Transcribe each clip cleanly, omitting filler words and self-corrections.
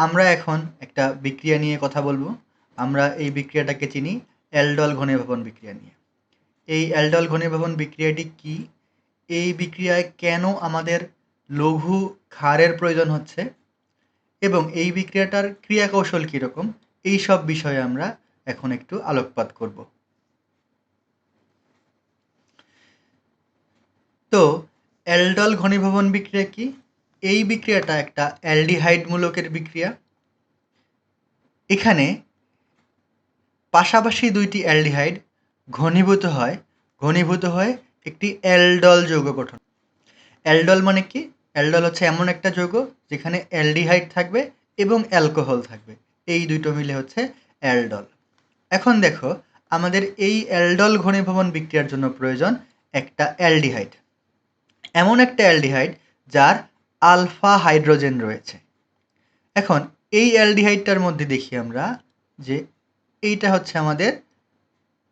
আমরা এখন একটা বিক্রিয়া নিয়ে কথা বলবো। আমরা এই বিক্রিয়াটাকে চিনি অ্যালডল ঘনীভবন বিক্রিয়া নিয়ে। এই অ্যালডল ঘনীভবন বিক্রিয়াটি কি? এই বিক্রিয়ায় কেন আমাদের লঘু ক্ষারের প্রয়োজন হচ্ছে এবং এই বিক্রিয়াটার ক্রিয়াকৌশল কীরকম, এই সব বিষয়ে আমরা এখন একটু আলোকপাত করব। তো অ্যালডল ঘনীভবন বিক্রিয়া কি? এই বিক্রিয়াটা একটা অ্যালডিহাইড মূলকের বিক্রিয়া। এখানে পাশাপাশি দুইটি অ্যালডিহাইড ঘনীভূত হয় একটি অ্যালডল যৌগ গঠন। অ্যালডল মানে কি? অ্যালডল হচ্ছে এমন একটা যৌগ যেখানে অ্যালডিহাইড থাকবে এবং অ্যালকোহল থাকবে, এই দুটো মিলে হচ্ছে অ্যালডল। এখন দেখো, আমাদের এই অ্যালডল ঘনীভবন বিক্রিয়ার জন্য প্রয়োজন একটা অ্যালডিহাইড, এমন একটা অ্যালডিহাইড যার আলফা হাইড্রোজেন রয়েছে। এখন এই অ্যালডিহাইডটার মধ্যে দেখি আমরা যে এইটা হচ্ছে আমাদের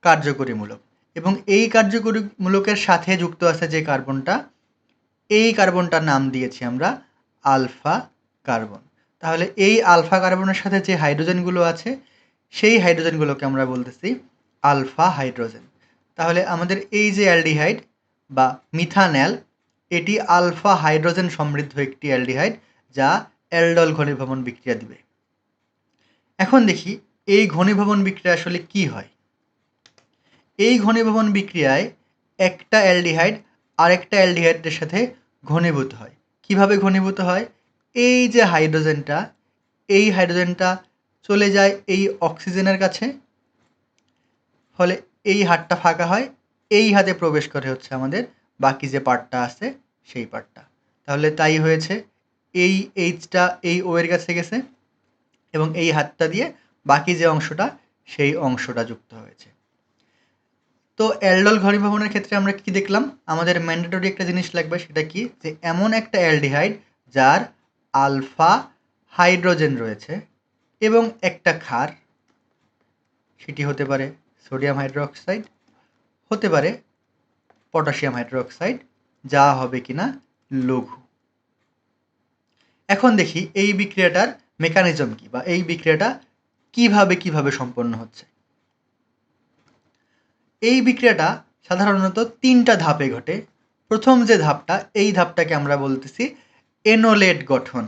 কার্যকরী মূলক এবং এই কার্যকরী মূলকের সাথে যুক্ত আছে যে কার্বনটা, এই কার্বনটার নাম দিয়েছি আমরা আলফা কার্বন। তাহলে এই আলফা কার্বনের সাথে যে হাইড্রোজেনগুলো আছে সেই হাইড্রোজেনগুলোকে আমরা বলতেছি আলফা হাইড্রোজেন। তাহলে আমাদের এই যে অ্যালডিহাইড বা মিথানল, এটি আলফা হাইড্রোজেন সমৃদ্ধ একটি অ্যালডিহাইড যা অ্যালডল ঘনীভবন বিক্রিয়া দিবে। এখন দেখি এই ঘনীভবন বিক্রিয়া আসলে কি হয়। এই ঘনীভবন বিক্রিয়ায় একটা অ্যালডিহাইড আরেকটা অ্যালডিহাইডের সাথে ঘনীভূত হয়। কিভাবে ঘনীভূত হয়? এই যে হাইড্রোজেনটা, এই হাইড্রোজেনটা চলে যায় এই অক্সিজেনের কাছে, ফলে এই হাতটা ফাঁকা হয়, এই হাতে প্রবেশ করে হচ্ছে আমাদের বাকি যে পার্টটা আছে সেই পার্টটা। তাহলে তাই হয়েছে, এই এইচটা এই ও এর কাছে গেছে এবং এই হাতটা দিয়ে বাকি যে অংশটা সেই অংশটা যুক্ত হয়েছে। তো অ্যালডল ঘনীভবনের ক্ষেত্রে আমরা কি দেখলাম? আমাদের ম্যান্ডেটরি একটা জিনিস লাগবে, সেটা কি? যে এমন একটা অ্যালডিহাইড যার আলফা হাইড্রোজেন রয়েছে এবং একটা ক্ষার, সেটি হতে পারে সোডিয়াম হাইড্রোক্সাইড, হতে পারে পটাশিয়াম হাইড্রোক্সাইড, যা হবে কিনা লঘু। এখন দেখি এই বিক্রিয়াটার মেকানিজম কি, বা এই বিক্রিয়াটা কিভাবে সম্পন্ন হচ্ছে। এই বিক্রিয়াটা সাধারণত 3টা ধাপে ঘটে। প্রথম যে ধাপটা, এই ধাপটাকে আমরা বলতেছি এনোলেট গঠন।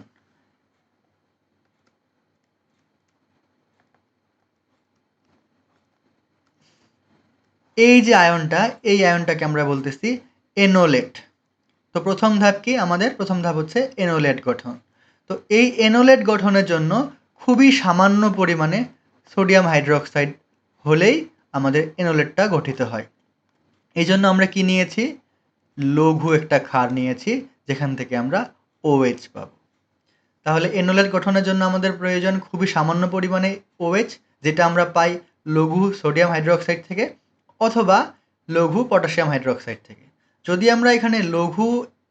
এই যে আয়নটা, এই আয়নটাকে আমরা বলতেছি এনোলেট। তো প্রথম ধাপ কি? আমাদের প্রথম ধাপ হচ্ছে এনোলেট গঠন। তো এই এনোলেট গঠনের জন্য খুবই সামান্য পরিমাণে সোডিয়াম হাইড্রোক্সাইড হলেই আমাদের এনোলেটটা গঠিত হয়। এই জন্য আমরা কি নিয়েছি? লঘু একটা ক্ষার নিয়েছি, যেখান থেকে আমরা OH পাব। তাহলে এনোলেট গঠনের জন্য আমাদের প্রয়োজন খুবই সামান্য পরিমাণে OH, যেটা আমরা পাই লঘু সোডিয়াম হাইড্রোক্সাইড থেকে অথবা লঘু পটাশিয়াম হাইড্রোক্সাইড থেকে। যদি আমরা এখানে লঘু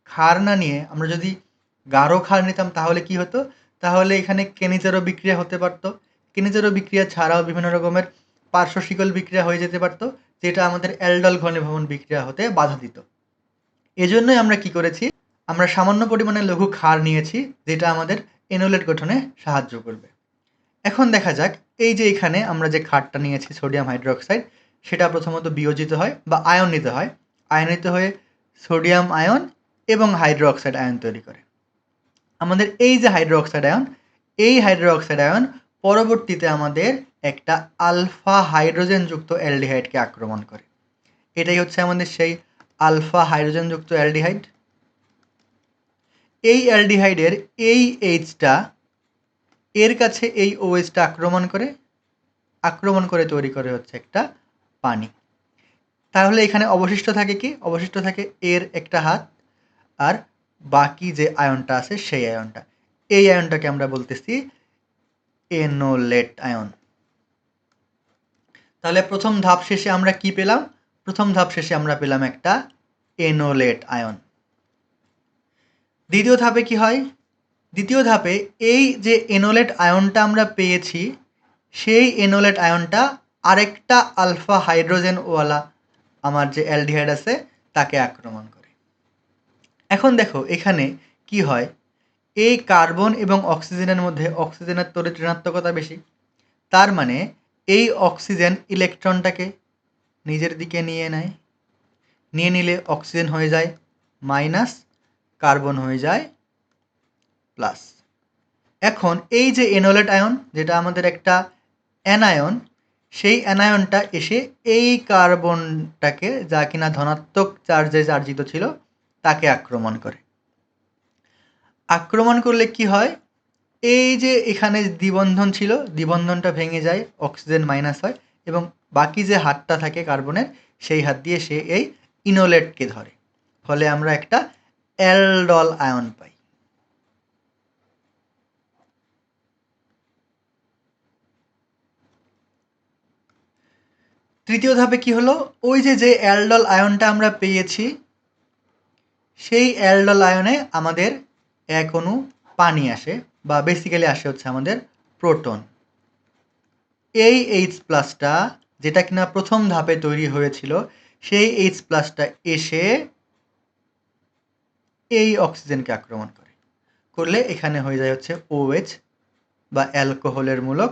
ক্ষার না নিয়ে আমরা যদি গাঢ় ক্ষার নিতাম তাহলে কি হতো? তাহলে এখানে কেনিজেরো বিক্রিয়া হতে পারতো। কেনিজেরো বিক্রিয়া ছাড়াও বিভিন্ন রকমের পার্শ্বশিকল বিক্রিয়া হয়ে যেতে পারতো, যেটা আমাদের অ্যালডল ঘনীভবন বিক্রিয়া হতে বাধা দিত। এজন্যই আমরা কি করেছি? আমরা সামান্য পরিমাণে লঘু ক্ষার নিয়েছি, যেটা আমাদের এনোলেট গঠনে সাহায্য করবে। এখন দেখা যাক, এই যে এখানে আমরা যে ক্ষারটা নিয়েছি সোডিয়াম হাইড্রোক্সাইড, সেটা প্রথমত বিয়োজিত হয় বা আয়নিত হয়। আয়নিত হয়ে সোডিয়াম আয়ন এবং হাইড্রোক্সাইড আয়ন তৈরি করে। আমাদের এই যে হাইড্রোক্সাইড আয়ন, এই হাইড্রোক্সাইড আয়ন পরবর্তীতে আমাদের একটা আলফা হাইড্রোজেন যুক্ত অ্যালডিহাইডকে আক্রমণ করে। এটাই হচ্ছে আমাদের সেই আলফা হাইড্রোজেন যুক্ত অ্যালডিহাইড। এই অ্যালডিহাইডের এই এইচটা এর কাছে এই ওএইচটা আক্রমণ করে তৈরি করে হচ্ছে একটা পানি। তাহলে এখানে অবশিষ্ট থাকে কি? অবশিষ্ট থাকে এর একটা হাত আর বাকি যে আয়নটা আছে সেই আয়নটা। এই আয়নটাকে আমরা বলতেছি এনোলেট আয়ন। তাহলে প্রথম ধাপ শেষে আমরা কি পেলাম? প্রথম ধাপ শেষে আমরা পেলাম একটা এনোলেট আয়ন। দ্বিতীয় ধাপে কি হয়? দ্বিতীয় ধাপে এই যে এনোলেট আয়নটা আমরা পেয়েছি, সেই এনোলেট আয়নটা আরেকটা আলফা হাইড্রোজেনওয়ালা আমার যে অ্যালডিহাইড আছে তাকে আক্রমণ করে। এখন দেখো এখানে কি হয়? এই কার্বন এবং অক্সিজেনের মধ্যে অক্সিজেনের তড়িৎ ঋণাত্মকতা বেশি, তার মানে এই অক্সিজেন ইলেকট্রনটাকে নিজের দিকে নিয়ে নেয়, নিয়ে নিলে অক্সিজেন হয়ে যায় মাইনাস, কার্বন হয়ে যায় প্লাস। এখন এই যে এনোলেট আয়ন, যেটা আমাদের একটা অ্যানায়ন, সেই অ্যানায়নটা এসে এই কার্বনটাকে, যা কিনা ধনাত্মক চার্জে চার্জিত ছিল, তাকে আক্রমণ করে। আক্রমণ করলে কি হয়, এই যে এখানে দ্বিবন্ধন ছিল, দ্বিবন্ধনটা ভেঙে যায়, অক্সিজেন মাইনাস হয়, এবং বাকি যে হাতটা থাকে কার্বনের, সেই হাত দিয়ে সে এই ইনোলেটকে ধরে, ফলে আমরা একটা অ্যালডল আয়ন পাই। তৃতীয় ধাপে কি হলো, ওই যে অ্যালডল আয়নটা আমরা পেয়েছি, সেই অ্যালডল আয়নে আমাদের এক অণু পানি আসে, বা বেসিক্যালি আসে হচ্ছে আমাদের প্রোটন। এই এইচ প্লাসটা, যেটা কিনা প্রথম ধাপে তৈরি হয়েছিল, সেই এইচ প্লাসটা এসে এই অক্সিজেনকে আক্রমণ করলে এখানে হয়ে যায় হচ্ছে OH বা অ্যালকোহলের মূলক,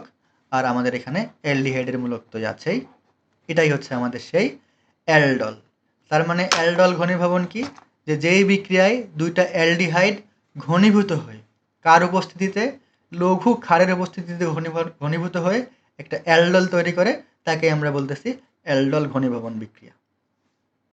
আর আমাদের এখানে অ্যালডিহাইডের মূলক তো আছেই। এটাই হচ্ছে আমাদের সেই অ্যালডল। তার মানে অ্যালডল ঘনীভবন কি, যেই বিক্রিয়ায় দুইটা অ্যালডিহাইড ঘনীভূত হয়ে, কার উপস্থিতিতে, লঘু ক্ষারের উপস্থিতিতে ঘনীভূত হয়ে একটা অ্যালডল তৈরি করে, তাকে আমরা বলতেছি অ্যালডল ঘনীভবন বিক্রিয়া।